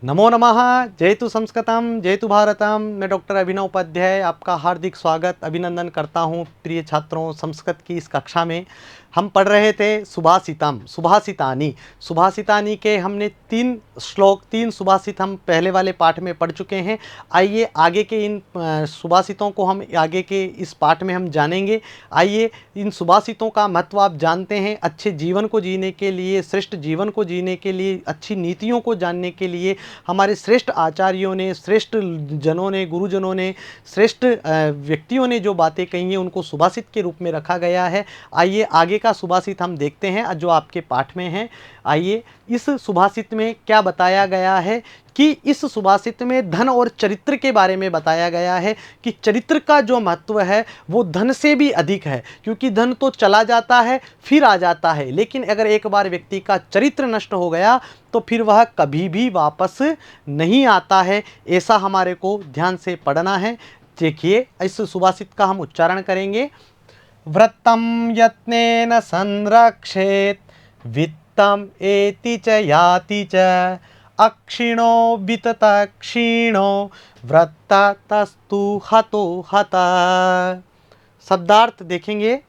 नमो नमः। जयतु संस्कृतम जयतु भारतम। मैं डॉक्टर अभिनव उपाध्याय आपका हार्दिक स्वागत अभिनंदन करता हूं। प्रिय छात्रों, संस्कृत की इस कक्षा में हम पढ़ रहे थे सुभाषितम सुभाषितानी। सुभाषितानी के हमने 3 श्लोक 3 सुभाषित हम पहले वाले पाठ में पढ़ चुके हैं। आइए आगे के इन सुभाषितों को हम आगे के इस पाठ में हम जानेंगे। आइए इन सुभाषितों का महत्व आप जानते हैं। अच्छे जीवन को जीने के लिए, श्रेष्ठ जीवन को जीने के लिए, अच्छी नीतियों को जानने के लिए हमारे श्रेष्ठ आचार्यों ने, श्रेष्ठ जनों ने, गुरुजनों ने, श्रेष्ठ व्यक्तियों ने जो बातें कही हैं उनको सुभाषित के रूप में रखा गया है। आइए आगे का सुभाषित हम देखते हैं जो आपके पाठ में है। आइए इस सुभाषित में क्या बताया गया है कि इस सुभाषित में धन और चरित्र के बारे में बताया गया है कि चरित्र का जो महत्व है वो धन से भी अधिक है, क्योंकि धन तो चला जाता है फिर आ जाता है, लेकिन अगर एक बार व्यक्ति का चरित्र नष्ट हो गया तो फिर वह कभी भी वापस नहीं आता है। ऐसा हमारे को ध्यान से पढ़ना है। देखिए इस सुभाषित का हम उच्चारण करेंगे। व्रतम यत्नेन संरक्षेत वित्तम एति च याति च अक्षिणो वितत क्षीणो व्रततस्तु हतो हता। शब्दार्थ देखेंगे।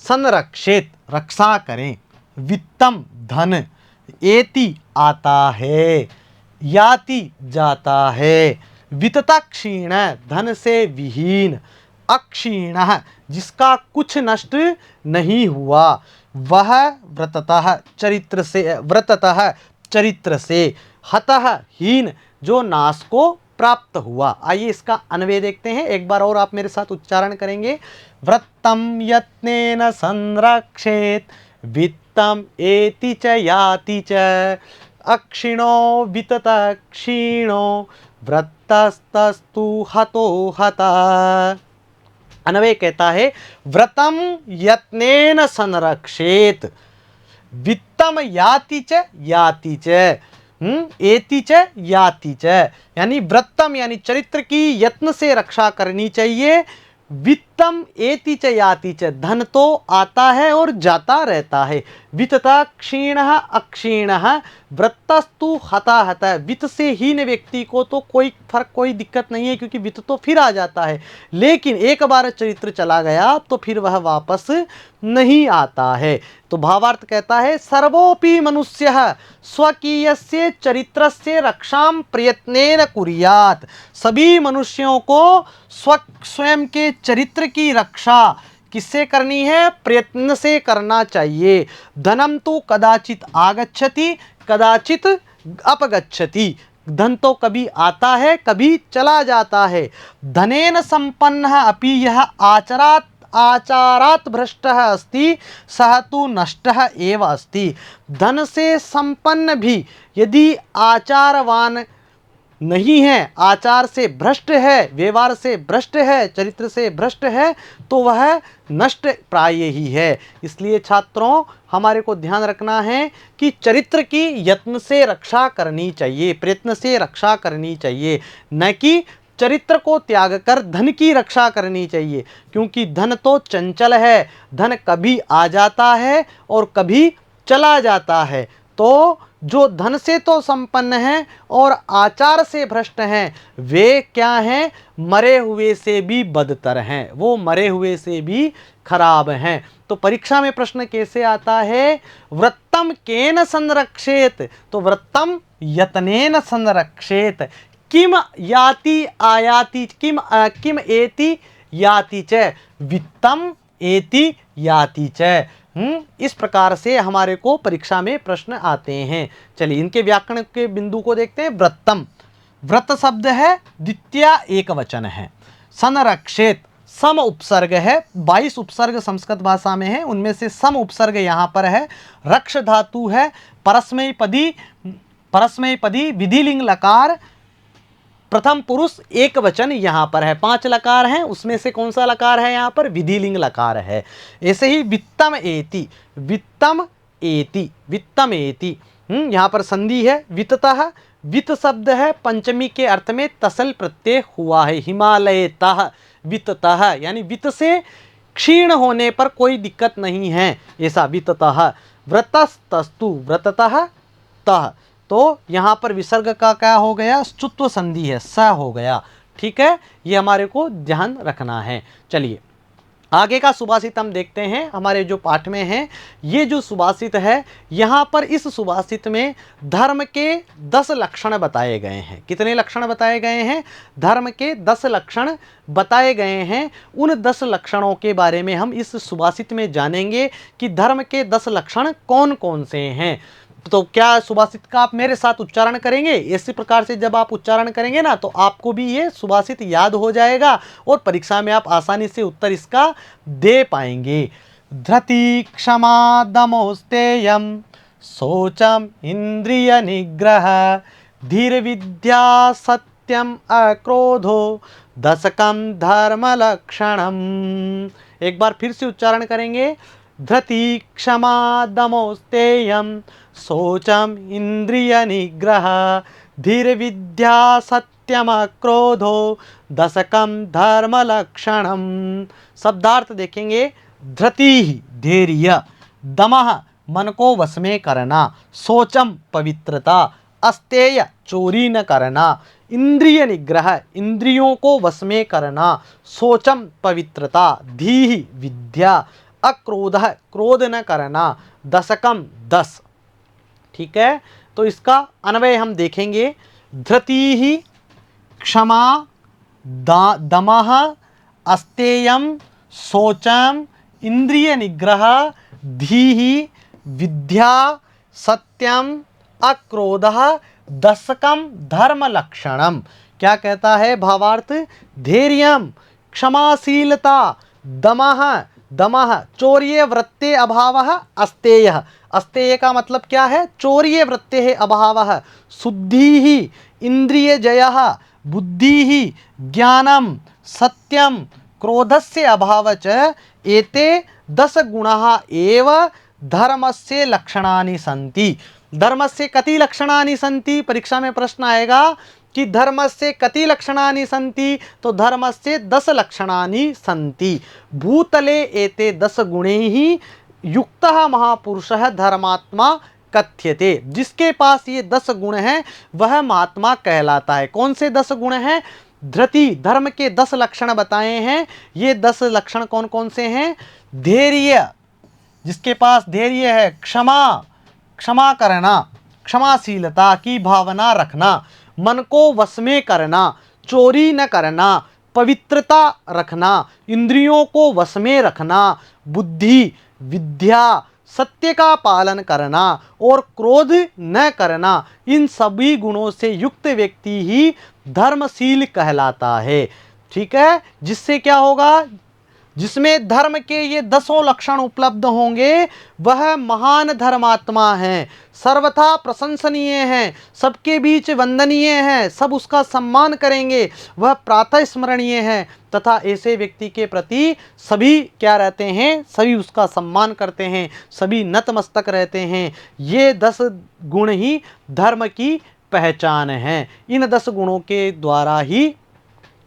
संरक्षेत रक्षा करें, वित्तम धन, एति आता है, याति जाता है, वितता क्षीण धन से विहीन, अक्षीण जिसका कुछ नष्ट नहीं हुआ, वह व्रततः चरित्र से, हतः हीन जो नाश को प्राप्त हुआ। आइए इसका अन्वय देखते हैं। एक बार और आप मेरे साथ उच्चारण करेंगे। व्रतम यत्नेन संरक्षेत वित्तम एति च याति च अक्षिणो वितत क्षीणो व्रतस्तस्तु हतो हता। अन्वय कहता है व्रतम यत्नेन संरक्षेत वित्तम याति च एति च याति च, यानी व्रतम यानी चरित्र की यत्न से रक्षा करनी चाहिए। वित्तम एति च याति च धन तो आता है और जाता रहता है। वित्तता क्षीण अक्षीण व्रतस्तु हता हता। वित्त से हीन व्यक्ति को तो कोई फर्क कोई दिक्कत नहीं है, क्योंकि वित्त तो फिर आ जाता है, लेकिन एक बार चरित्र चला गया तो फिर वह वापस नहीं आता है। तो भावार्थ कहता है सर्वोपि मनुष्यः स्वकीयस्य चरित्रस्य रक्षां प्रयत्नेन कुर्यात्। सभी मनुष्यों को स्वयं के चरित्र की रक्षा किससे करनी है? प्रयत्न से करना चाहिए। धनम तो कदाचित आगच्छति कदाचित अपगच्छति। धन तो कभी आता है कभी चला जाता है। धनेन संपन्नः अपि यः आचारात् भ्रष्टः अस्ति सः तु नष्टः एव अस्ति। धन से संपन्न भी यदि आचारवान नहीं है, आचार से भ्रष्ट है, व्यवहार से भ्रष्ट है, चरित्र से भ्रष्ट है, तो वह नष्ट प्राय ही है। इसलिए छात्रों हमारे को ध्यान रखना है कि चरित्र की यत्न से रक्षा करनी चाहिए, प्रयत्न से रक्षा करनी चाहिए, न कि चरित्र को त्याग कर धन की रक्षा करनी चाहिए, क्योंकि धन तो चंचल है। धन कभी आ जाता है और कभी चला जाता है। तो जो धन से तो संपन्न हैं और आचार से भ्रष्ट हैं, वे क्या हैं? मरे हुए से भी बदतर हैं, वो मरे हुए से भी खराब हैं। तो परीक्षा में प्रश्न कैसे आता है? व्रतम केन संरक्षेत, तो व्रतम यत्नेन संरक्षेत। किम याति आयाति किम एति याति च वित्तम एति याति च। इस प्रकार से हमारे को परीक्षा में प्रश्न आते हैं। चलिए इनके व्याकरण के बिंदु को देखते हैं। व्रतम, व्रत शब्द है, द्वितीय एक वचन है। संरक्षेत सम उपसर्ग है, 22 उपसर्ग संस्कृत भाषा में है, उनमें से सम उपसर्ग यहाँ पर है। रक्ष धातु है, परस्मैपदी विधिलिंग लकार, प्रथम पुरुष एक वचन यहाँ पर है। 5 लकार हैं, उसमें से कौन सा लकार है? यहाँ पर विधिलिंग लकार है। ऐसे ही वित्तम एति, वित्तम एति, वित्तम एति, यहाँ पर संधि है। वित्ततः, वित्त शब्द है, पंचमी के अर्थ में तसल प्रत्यय हुआ है। हिमालयतः वित्ततः, यानी वित्त से क्षीण होने पर कोई दिक्कत नहीं है, ऐसा वित्ततः। व्रतस्तस्तु व्रततः तः, तो यहाँ पर विसर्ग का क्या हो गया, स्तुत्व संधि है, स हो गया। ठीक है, ये हमारे को ध्यान रखना है। चलिए आगे का सुभाषित हम देखते हैं हमारे जो पाठ में है। ये जो सुभाषित है, यहाँ पर इस सुभाषित में धर्म के 10 लक्षण बताए गए हैं। कितने लक्षण बताए गए हैं? धर्म के 10 लक्षण बताए गए हैं। उन 10 लक्षणों के बारे में हम इस सुभाषित में जानेंगे कि धर्म के 10 लक्षण कौन कौन से हैं। तो क्या सुभाषित का आप मेरे साथ उच्चारण करेंगे? इसी प्रकार से जब आप उच्चारण करेंगे ना, तो आपको भी ये सुभाषित याद हो जाएगा और परीक्षा में आप आसानी से उत्तर इसका दे पाएंगे। धृति क्षमा दमोस्तेयम शौचम इंद्रिय निग्रह धीर विद्या सत्यम अक्रोधो दशकम धर्म लक्षणम। एक बार फिर से उच्चारण करेंगे। धृति क्षमा दमोस्तेयम शौचम इंद्रिय निग्रह धीर विद्या सत्यम क्रोधो दशकम धर्म लक्षणम। शब्दार्थ देखेंगे। धृति धैर्य, दमः मन को वश में करना, शौचम पवित्रता, अस्तेय चोरी न करना, इंद्रिय निग्रह इंद्रियों को वश में करना, शौचम पवित्रता, धीहि विद्या, अक्रोध क्रोध न करना, दशकम 10। ठीक है, तो इसका अन्वय हम देखेंगे। धृति ही क्षमा दमः अस्तेयम शौचम इंद्रिय निग्रह धीहि विद्या सत्यम अक्रोधः दशकम धर्म लक्षणम। क्या कहता है भावार्थ? धैर्यम क्षमाशीलता, दमः दमः चौर्य वृत्ते अभावः, अस्तेय अस्तेय का मतलब क्या है? चौर्य वृत्ते अभावः, शुद्धि इंद्रिय जयः, बुद्धि ज्ञानम सत्यम क्रोधस्य अभावच एते 10 गुणाः एव धर्मस्य लक्षणानि सन्ति। धर्मस्य कति लक्षणानि सन्ति? परीक्षा में प्रश्न आएगा कि धर्मस्य कति लक्षणानि सन्ति, तो धर्मस्य 10 लक्षणानि सन्ति। भूतले एते 10 गुणैः युक्तः महापुरुषः धर्मात्मा कथ्यते। जिसके पास ये 10 गुण हैं वह महात्मा कहलाता है। कौन से 10 गुण हैं? धृति धर्म के 10 लक्षण बताए हैं। ये 10 लक्षण कौन कौन से हैं? धैर्य, जिसके पास धैर्य है, क्षमा करना, क्षमाशीलता की भावना रखना, मन को वश में करना, चोरी न करना, पवित्रता रखना, इंद्रियों को वश में रखना, बुद्धि विद्या सत्य का पालन करना और क्रोध न करना। इन सभी गुणों से युक्त व्यक्ति ही धर्मशील कहलाता है। ठीक है, जिससे क्या होगा? जिसमें धर्म के ये 10 लक्षण उपलब्ध होंगे वह महान धर्मात्मा है, सर्वथा प्रशंसनीय है, सबके बीच वंदनीय है, सब उसका सम्मान करेंगे, वह प्रातः स्मरणीय है तथा ऐसे व्यक्ति के प्रति सभी क्या रहते हैं? सभी उसका सम्मान करते हैं, सभी नतमस्तक रहते हैं। ये 10 गुण ही धर्म की पहचान है। इन 10 गुणों के द्वारा ही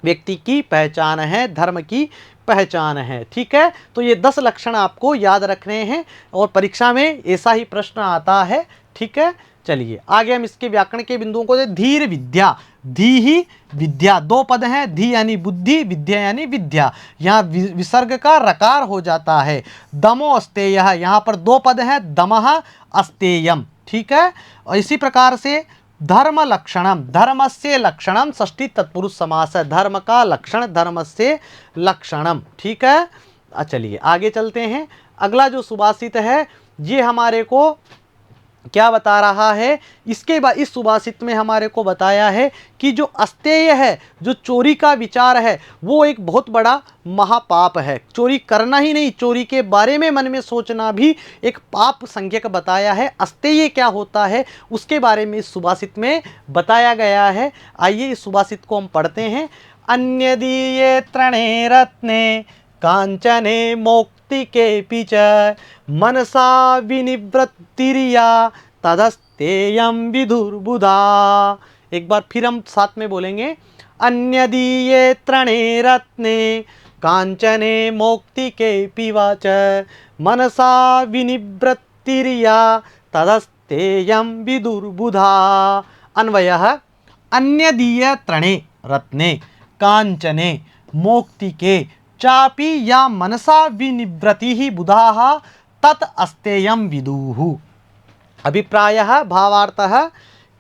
व्यक्ति की पहचान है, धर्म की पहचान है। ठीक है, तो ये 10 लक्षण आपको याद रखने हैं और परीक्षा में ऐसा ही प्रश्न आता है। ठीक है, चलिए आगे हम इसके व्याकरण के बिंदुओं को धीर विद्या, धी ही विद्या, 2 पद हैं, धी यानी बुद्धि, विद्या यानी विद्या, यहाँ विसर्ग का रकार हो जाता है। दमो अस्तेय, यहाँ पर 2 पद हैं, दमः अस्तेयम। ठीक है, और इसी प्रकार से धर्म लक्षणम, धर्मस्य लक्षणम षष्ठी तत्पुरुष समास है, धर्म का लक्षण धर्मस्य लक्षणम। ठीक है, चलिए आगे चलते हैं। अगला जो सुभाषित है ये हमारे को क्या बता रहा है? इसके बाद इस सुभाषित में हमारे को बताया है कि जो अस्तेय है, जो चोरी का विचार है, वो एक बहुत बड़ा महापाप है। चोरी करना ही नहीं, चोरी के बारे में मन में सोचना भी एक पाप संज्ञक बताया है। अस्तेय क्या होता है उसके बारे में इस सुभाषित में बताया गया है। आइए इस सुभाषित को हम पढ़ते हैं। अन्यदीये त्रणे रत्ने कांचने मोक्तिके च मनसा विनिवृत्तिरिया तदस्तेयं विदुर्बुधा। एक बार फिर हम साथ में बोलेंगे। अन्यदीये त्रणे रत्ने कांचने मोक्तिके च मनसा विनिवृत्तिरिया अस्तेयं विदुर्बुधा। अन्वयः अन्यदीय त्रणे रत्ने कांचने मौक्तिके चापि या मनसा विनिवृतिः बुधाः तत् अस्तेयं विदुः। अभिप्रायः भावार्थः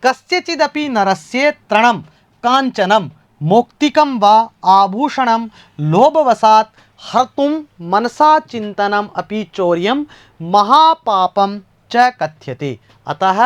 कस्यचिदपि नरस्य तृणं कांचनं मौक्तिकं वा आभूषणं लोभवशात् हर्तुं मनसा चिंतनम अपि चौर्यं महापापं च कथ्यते। अतः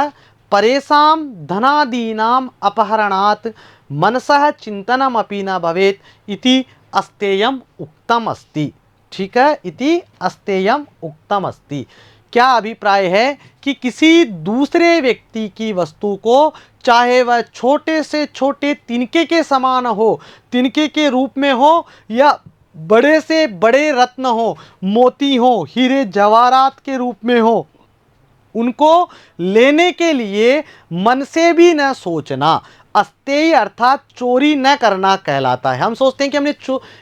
परेषां धनादीनाम् अपहरणात् मनसः चिंतनम अपि न भवेत् इति अस्तेयम् उक्तम अस्ति। ठीक है, इति अस्तेयम उक्तम अस्ति। क्या अभिप्राय है कि किसी दूसरे व्यक्ति की वस्तु को, चाहे वह छोटे से छोटे तिनके के समान हो, तिनके के रूप में हो, या बड़े से बड़े रत्न हो, मोती हो, हीरे जवाहरात के रूप में हो, उनको लेने के लिए मन से भी न सोचना अस्तेय अर्थात चोरी न करना कहलाता है। हम सोचते हैं कि हमने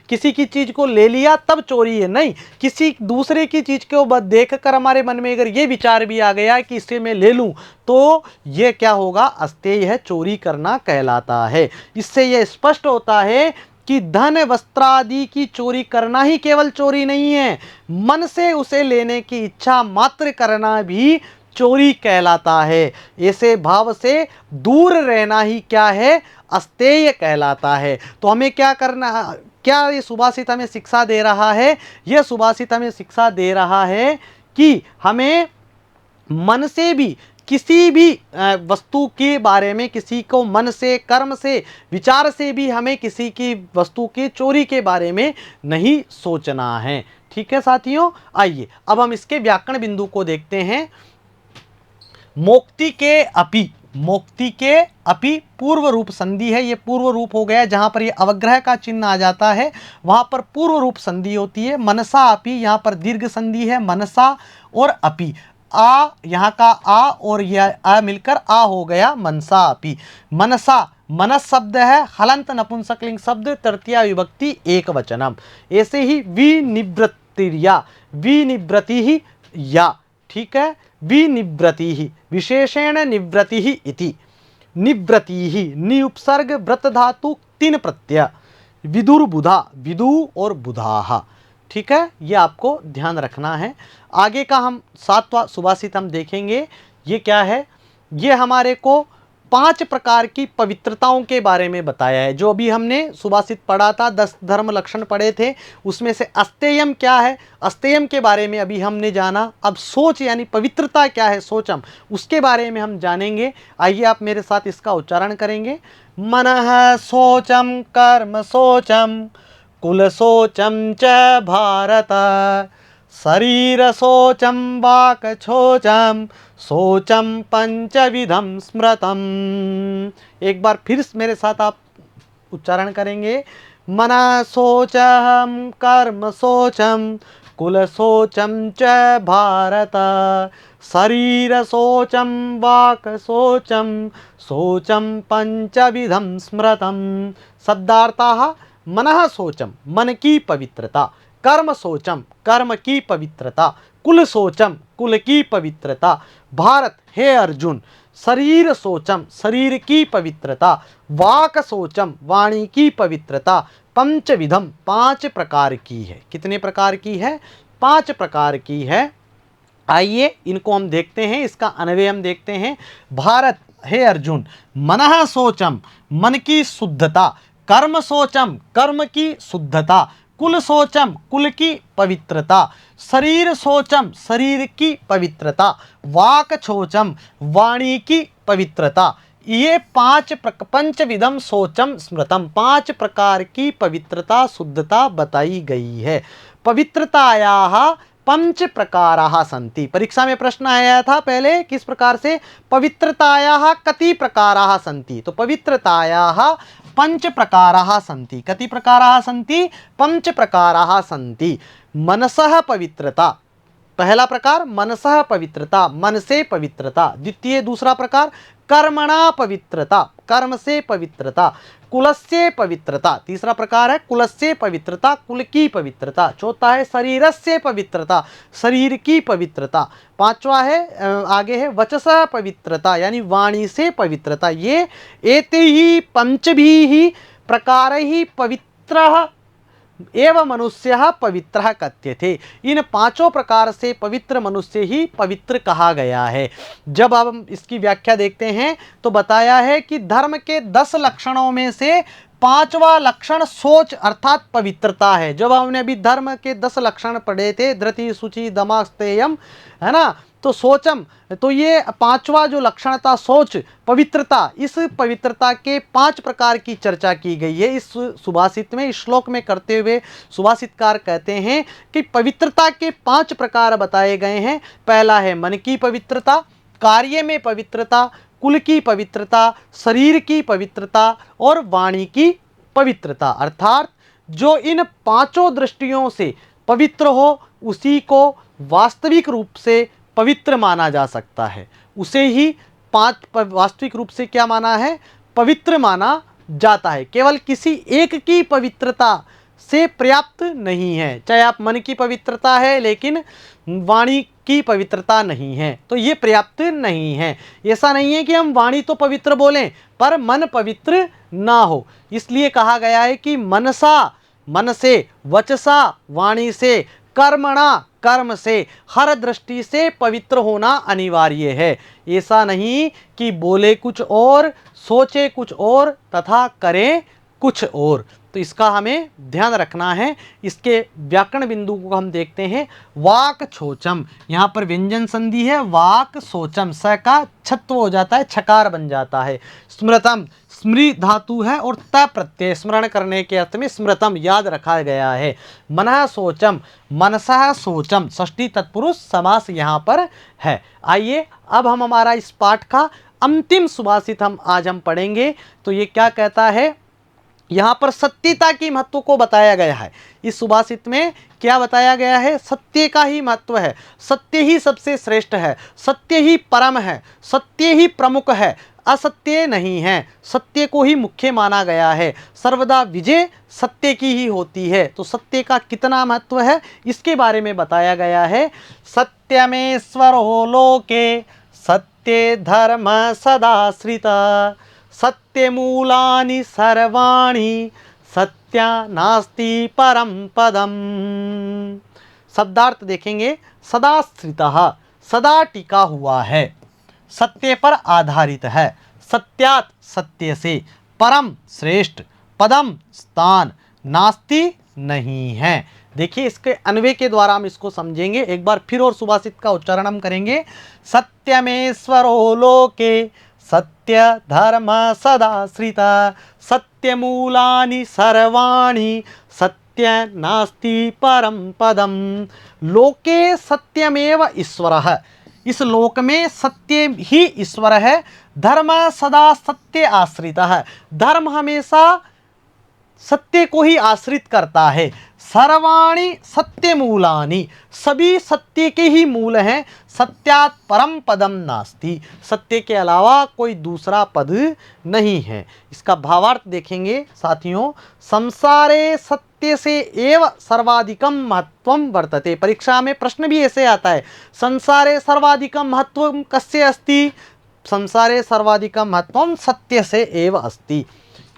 किसी की चीज़ को ले लिया तब चोरी है, नहीं। किसी दूसरे की चीज़ को देख कर हमारे मन में अगर ये विचार भी आ गया कि इसे मैं ले लूँ तो ये क्या होगा, अस्तेय है, चोरी करना कहलाता है। इससे यह स्पष्ट होता है कि धन वस्त्र आदि की चोरी करना ही केवल चोरी नहीं है, मन से उसे लेने की इच्छा मात्र करना भी चोरी कहलाता है। ऐसे भाव से दूर रहना ही क्या है, अस्तेय कहलाता है। तो हमें क्या करना, क्या ये सुभाषित हमें शिक्षा दे रहा है? यह सुभाषित हमें शिक्षा दे रहा है कि हमें मन से भी किसी भी वस्तु के बारे में, किसी को मन से, कर्म से, विचार से भी हमें किसी की वस्तु की चोरी के बारे में नहीं सोचना है। ठीक है साथियों, आइए अब हम इसके व्याकरण बिंदु को देखते हैं। मोक्ति के अपि, मोक्ति के अपि पूर्व रूप संधि है। ये पूर्व रूप हो गया, जहाँ पर ये अवग्रह का चिन्ह आ जाता है वहाँ पर पूर्व रूप संधि होती है। मनसा अपि, यहाँ पर दीर्घ संधि है, मनसा और अपि। आ, यहाँ का आ और यह आ मिलकर आ हो गया मनसा अपि। मनसा मनस शब्द है, हलंत नपुंसकलिंग शब्द, तृतीया विभक्ति एक वचनम। ऐसे ही विनिवृत्तिर्या, विनिवृति ही या, ठीक है, विनिवृति ही विशेषण निवृति ही इति। निवृति ही नि उपसर्ग व्रत धातु तीन प्रत्यय, विदुर्बुधा, विदु और बुधाहा। ठीक है, ये आपको ध्यान रखना है। आगे का हम 7वां सुभाषित हम देखेंगे। ये क्या है, ये हमारे को 5 प्रकार की पवित्रताओं के बारे में बताया है। जो अभी हमने सुभाषित पढ़ा था, 10 धर्म लक्षण पढ़े थे, उसमें से अस्तेयम क्या है, अस्तेयम के बारे में अभी हमने जाना। अब सोच यानी पवित्रता क्या है, सोचम, उसके बारे में हम जानेंगे। आइए आप मेरे साथ इसका उच्चारण करेंगे। मनः सोचम कर्म सोचम कुल सोचम च भारत शरीर सोचम वाक सोचम सोचम पंचविधम स्मृतम। एक बार फिर मेरे साथ आप उच्चारण करेंगे। मना सोचम कर्म सोचम कुल सोचम च भारत शरीर सोचम वाक सोचम सोचम पंचविधम स्मृतम। शब्दार्थाः मनः सोचम, मन की पवित्रता, कर्म सोचम, कर्म की पवित्रता, कुल सोचम, कुल की पवित्रता, भारत हे अर्जुन, शरीर सोचम, शरीर की पवित्रता, वाक सोचम, वाणी की पवित्रता, पंचविधम, 5 प्रकार की है। कितने प्रकार की है? 5 प्रकार की है। आइए इनको हम देखते हैं, इसका अन्वय हम देखते हैं। भारत हे अर्जुन, मनः सोचम, मन की शुद्धता, कर्म सोचम, कर्म की शुद्धता, कुल सोचम, कुल की पवित्रता, शरीर सोचम, शरीर की पवित्रता, वाक सोचम, वाणी की पवित्रता। ये 5 पंचविधम सोचम स्मृतम, 5 प्रकार की पवित्रता, शुद्धता बताई गई है। पवित्रतायाः पंच प्रकाराः सन्ति। परीक्षा में प्रश्न आया था पहले किस प्रकार से, पवित्रतायाः कति प्रकाराः सन्ति। तो पवित्रतायाः पंच प्रकाराः सन्ति। कति प्रकाराः सन्ति? पंच प्रकाराः सन्ति। मनसः पवित्रता, पहला प्रकार मनसः पवित्रता, मन से पवित्रता। द्वितीय दूसरा प्रकार कर्मणा पवित्रता, कर्म से पवित्रता। कुलस्य पवित्रता, तीसरा प्रकार है कुलस्य पवित्रता, कुल की पवित्रता। चौथा है शरीरस्य पवित्रता, शरीर की पवित्रता। पांचवा है आगे है वचसः पवित्रता, यानी वाणी से पवित्रता। ये एते ही पंचभिः प्रकारैः पवित्रः एवं मनुष्य पवित्र कथ्यते। इन पांचों प्रकार से पवित्र मनुष्य ही पवित्र कहा गया है। जब हम इसकी व्याख्या देखते हैं तो बताया है कि धर्म के 10 लक्षणों में से 5वां लक्षण सोच अर्थात पवित्रता है। जब हमने अभी धर्म के 10 लक्षण पढ़े थे, धृति शुचि दमा स्तेयम, है ना, तो सोचम, तो ये 5वां जो लक्षण था सोच पवित्रता, इस पवित्रता के 5 प्रकार की चर्चा की गई है इस सुभाषित में। इस श्लोक में करते हुए सुभाषितकार कहते हैं कि पवित्रता के 5 प्रकार बताए गए हैं। पहला है मन की पवित्रता, कार्य में पवित्रता, कुल की पवित्रता, शरीर की पवित्रता और वाणी की पवित्रता। अर्थात जो इन 5 दृष्टियों से पवित्र हो उसी को वास्तविक रूप से पवित्र माना जा सकता है। उसे ही 5 वास्तविक रूप से क्या माना है, पवित्र माना जाता है। केवल किसी एक की पवित्रता से पर्याप्त नहीं है। चाहे आप मन की पवित्रता है लेकिन वाणी की पवित्रता नहीं है तो ये पर्याप्त नहीं है। ऐसा नहीं है कि हम वाणी तो पवित्र बोलें पर मन पवित्र ना हो। इसलिए कहा गया है कि मनसा, मन से, वचसा, वाणी से, कर्मणा, कर्म से, हर दृष्टि से पवित्र होना अनिवार्य है। ऐसा नहीं कि बोले कुछ और, सोचे कुछ और तथा करें कुछ और। तो इसका हमें ध्यान रखना है। इसके व्याकरण बिंदु को हम देखते हैं। वाक छोचम, यहाँ पर व्यंजन संधि है, वाक सोचम, स का छत्व हो जाता है, छकार बन जाता है। स्मृतम, स्मृ धातु है और त प्रत्यय, स्मरण करने के अर्थ में स्मृतम, याद रखा गया है। मनः सोचम, मनसः सोचम, षष्ठी तत्पुरुष समास यहाँ पर है। आइए अब हम हमारा इस पाठ का अंतिम सुभाषित आज हम पढ़ेंगे। तो ये क्या कहता है, यहाँ पर सत्यता की महत्व को बताया गया है। इस सुभाषित में क्या बताया गया है, सत्य का ही महत्व है, सत्य ही सबसे श्रेष्ठ है, सत्य ही परम है, सत्य ही प्रमुख है, असत्य नहीं है, सत्य को ही मुख्य माना गया है। सर्वदा विजय सत्य की ही होती है। तो सत्य का कितना महत्व है इसके बारे में बताया गया है। सत्यमेश्वरो लोके सत्य धर्म सदाश्रिता, सत्यमूलानि सर्वाणि सत्या नास्ति परम पदम। शब्दार्थ देखेंगे। सदाश्रितः, सदा टिका हुआ है, सत्य पर आधारित है, सत्यात सत्य से, परम श्रेष्ठ, पदम स्थान, नास्ति नहीं है। देखिए इसके अन्वय के द्वारा हम इसको समझेंगे। एक बार फिर और सुभाषित का उच्चारण हम करेंगे। सत्यमेश्वरो लोके सत्य धर्म सदाश्रिता, सत्यमूलानि सर्वाणि सत्य नास्ति परम पदम। लोके सत्यमेव ईश्वरः, इस लोक में सत्य ही ईश्वर है। धर्म सदा सत्य आश्रितः, धर्म हमेशा सत्य को ही आश्रित करता है। सर्वाणि सत्य मूलानि, सभी सत्य के ही मूल हैं। सत्यात् परम पदम नास्ति, सत्य के अलावा कोई दूसरा पद नहीं है। इसका भावार्थ देखेंगे साथियों। संसारे सत्य से एव सर्वाधिकम महत्वम वर्तते। परीक्षा में प्रश्न भी ऐसे आता है, संसारे सर्वाधिकम महत्वम कस्य अस्ति, संसारे सर्वाधिकम महत्वम सत्य से एव अस्ति।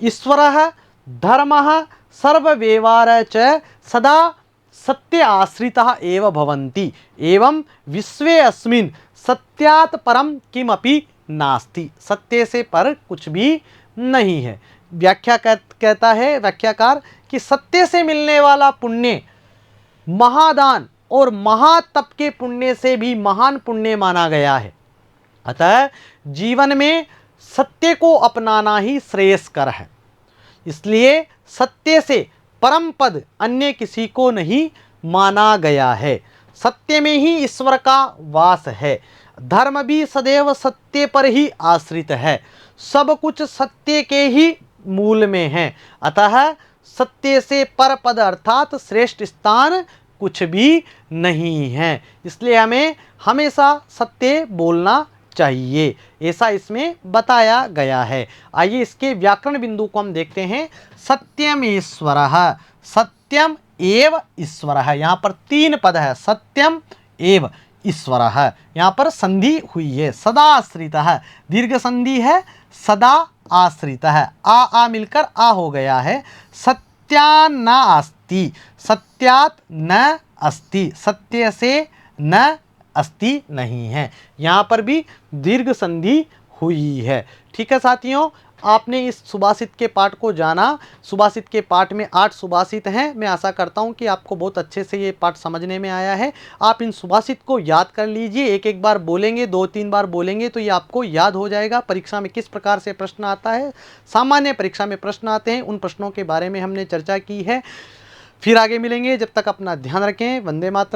ईश्वरः धर्मः सर्वव्यवहार च सदा सत्य आश्रितः एव भवन्ति, एवं विश्वे अस्मिन् सत्यात् परम किमपि नास्ति, सत्य से पर कुछ भी नहीं है। व्याख्या कहता है व्याख्याकार कि सत्य से मिलने वाला पुण्य महादान और महातप के पुण्य से भी महान पुण्य माना गया है। अतः जीवन में सत्य को अपनाना ही श्रेयस्कर है। इसलिए सत्य से परम पद अन्य किसी को नहीं माना गया है। सत्य में ही ईश्वर का वास है। धर्म भी सदैव सत्य पर ही आश्रित है। सब कुछ सत्य के ही मूल में है। अतः सत्य से पर पद अर्थात श्रेष्ठ स्थान कुछ भी नहीं है। इसलिए हमें हमेशा सत्य बोलना चाहिए, ऐसा इसमें बताया गया है। आइए इसके व्याकरण बिंदु को हम देखते हैं। सत्यमेश्वरः, सत्यम एव ईश्वरः, यहाँ पर 3 पद है, सत्यम एव ईश्वरः, यहाँ पर संधि हुई है। सदा आश्रितः, दीर्घ संधि है, सदा आश्रितः, आ मिलकर आ हो गया है। सत्यान्न अस्ति, सत्यात न अस्ति, सत्य से न अस्ति नहीं है, यहाँ पर भी दीर्घ संधि हुई है। ठीक है साथियों, आपने इस सुभाषित के पाठ को जाना। सुभाषित के पाठ में 8 सुभाषित हैं। मैं आशा करता हूँ कि आपको बहुत अच्छे से ये पाठ समझने में आया है। आप इन सुभाषित को याद कर लीजिए, एक बार बोलेंगे, 2-3 बार बोलेंगे तो ये आपको याद हो जाएगा। परीक्षा में किस प्रकार से प्रश्न आता है, सामान्य परीक्षा में प्रश्न आते हैं, उन प्रश्नों के बारे में हमने चर्चा की है। फिर आगे मिलेंगे, जब तक अपना ध्यान रखें। वंदे मातरम।